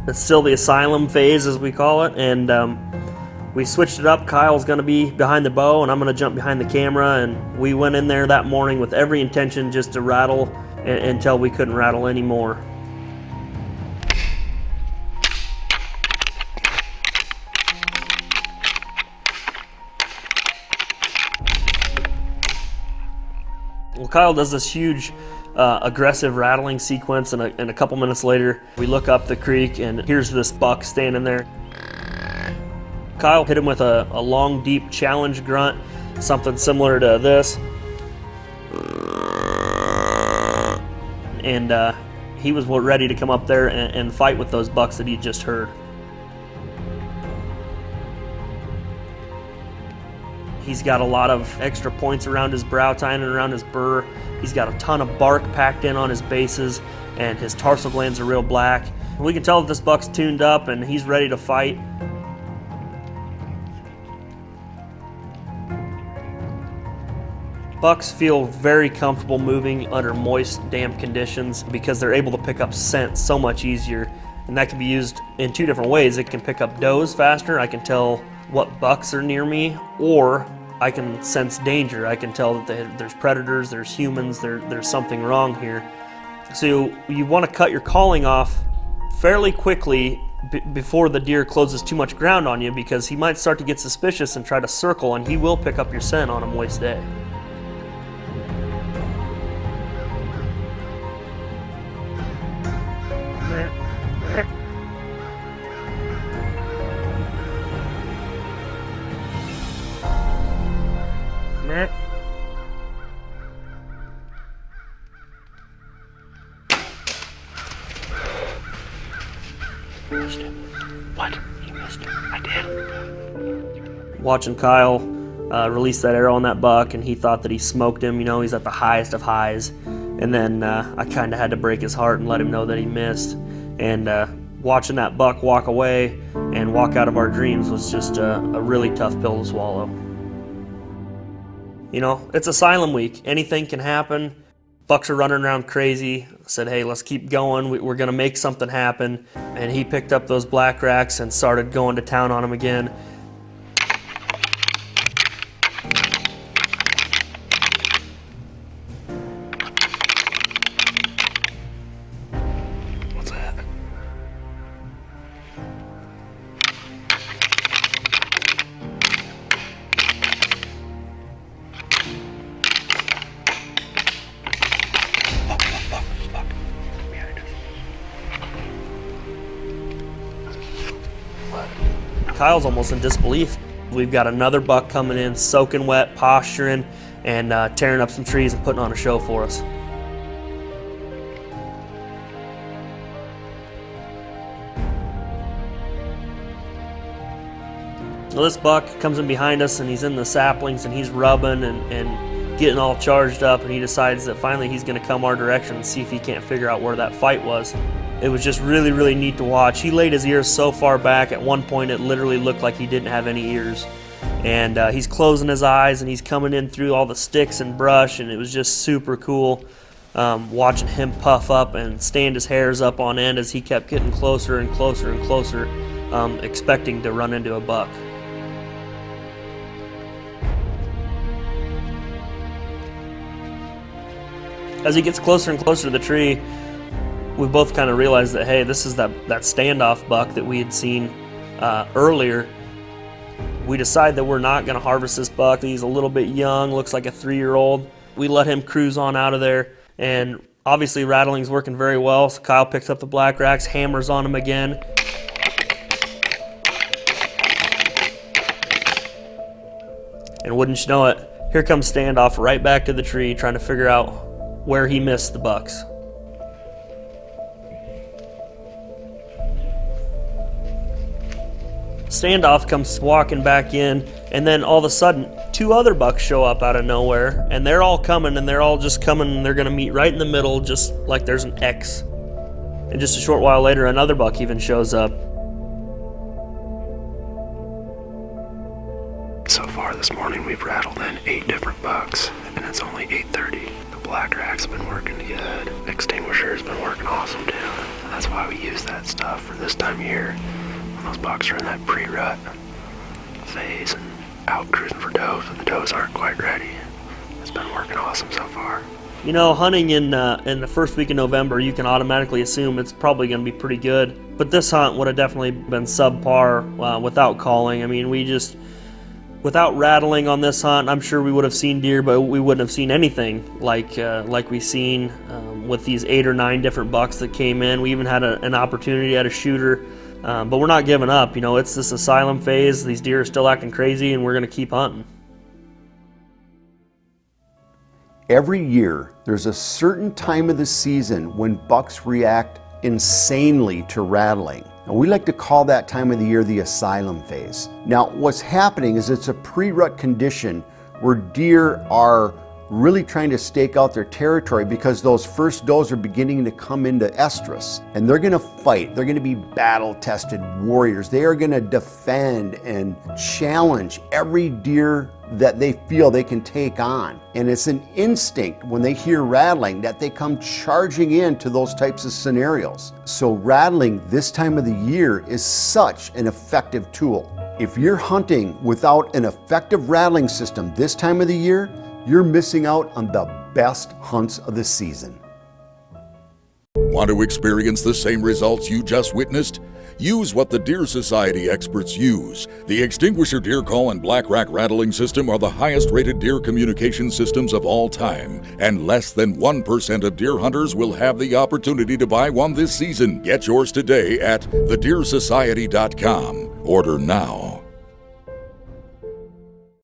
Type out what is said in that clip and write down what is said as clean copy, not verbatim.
It's still the Asylum phase, as we call it, and we switched it up. Kyle's going to be behind the bow, and I'm going to jump behind the camera, and we went in there that morning with every intention just to rattle until we couldn't rattle anymore. Well, Kyle does this huge aggressive rattling sequence, and a couple minutes later we look up the creek and here's this buck standing there. Kyle hit him with a long, deep challenge grunt, something similar to this, and he was ready to come up there and fight with those bucks that he just heard. He's got a lot of extra points around his brow tine and around his burr. He's got a ton of bark packed in on his bases, and his tarsal glands are real black. We can tell that this buck's tuned up and he's ready to fight. Bucks feel very comfortable moving under moist, damp conditions because they're able to pick up scent so much easier. And that can be used in two different ways. It can pick up does faster. I can tell what bucks are near me, or I can sense danger. I can tell that there's predators, there's humans, there's something wrong here. So you want to cut your calling off fairly quickly before the deer closes too much ground on you, because he might start to get suspicious and try to circle, and he will pick up your scent on a moist day. What? You missed it. I did. Watching Kyle release that arrow on that buck, and he thought that he smoked him. You know, he's at the highest of highs. And then I kind of had to break his heart and let him know that he missed. And watching that buck walk away and walk out of our dreams was just a really tough pill to swallow. You know, it's Asylum week. Anything can happen. Bucks are running around crazy. I said, hey, let's keep going. We're going to make something happen. And he picked up those black racks and started going to town on them again. What's that? Kyle's almost in disbelief. We've got another buck coming in, soaking wet, posturing, and tearing up some trees and putting on a show for us. Well, this buck comes in behind us, and he's in the saplings, and he's rubbing and getting all charged up, and he decides that finally he's going to come our direction and see if he can't figure out where that fight was. It was just really, really neat to watch. He laid his ears so far back, at one point it literally looked like he didn't have any ears. And he's closing his eyes, and he's coming in through all the sticks and brush, and it was just super cool watching him puff up and stand his hairs up on end as he kept getting closer and closer and closer, expecting to run into a buck. As he gets closer and closer to the tree, we both kind of realized that, hey, this is that standoff buck that we had seen earlier. We decide that we're not going to harvest this buck. He's a little bit young, looks like a 3-year-old. We let him cruise on out of there, and obviously rattling's working very well, so Kyle picks up the black racks, hammers on him again. And wouldn't you know it, here comes standoff right back to the tree, trying to figure out where he missed the bucks. Standoff comes walking back in, and then all of a sudden 2 other bucks show up out of nowhere, and they're all coming, and they're all just coming, and they're going to meet right in the middle, just like there's an X. And just a short while later, another buck even shows up. So far this morning we've rattled in 8 different bucks, and it's only 8:30. The black rack's been working good. Extinguisher's been working awesome too. that's why we use that stuff for this time of year when those bucks are in that pre-rut phase and out cruising for does, but the does aren't quite ready. It's been working awesome so far. You know, hunting in the first week of November, you can automatically assume it's probably going to be pretty good. But this hunt would have definitely been subpar without calling. I mean, without rattling on this hunt, I'm sure we would have seen deer, but we wouldn't have seen anything like we seen with these 8 or 9 different bucks that came in. We even had an opportunity at a shooter, but we're not giving up. You know, it's this asylum phase. These deer are still acting crazy, and we're going to keep hunting. Every year, there's a certain time of the season when bucks react insanely to rattling. And we like to call that time of the year the asylum phase. Now, what's happening is it's a pre-rut condition where deer are really trying to stake out their territory because those first does are beginning to come into estrus. And they're gonna fight. They're gonna be battle-tested warriors. They are gonna defend and challenge every deer that they feel they can take on. And it's an instinct when they hear rattling that they come charging into those types of scenarios. So rattling this time of the year is such an effective tool. If you're hunting without an effective rattling system this time of the year, you're missing out on the best hunts of the season. Want to experience the same results you just witnessed? Use what the Deer Society experts use. The Extinguisher Deer Call and Black Rack Rattling System are the highest rated deer communication systems of all time, and less than 1% of deer hunters will have the opportunity to buy one this season. Get yours today at thedeersociety.com. Order now.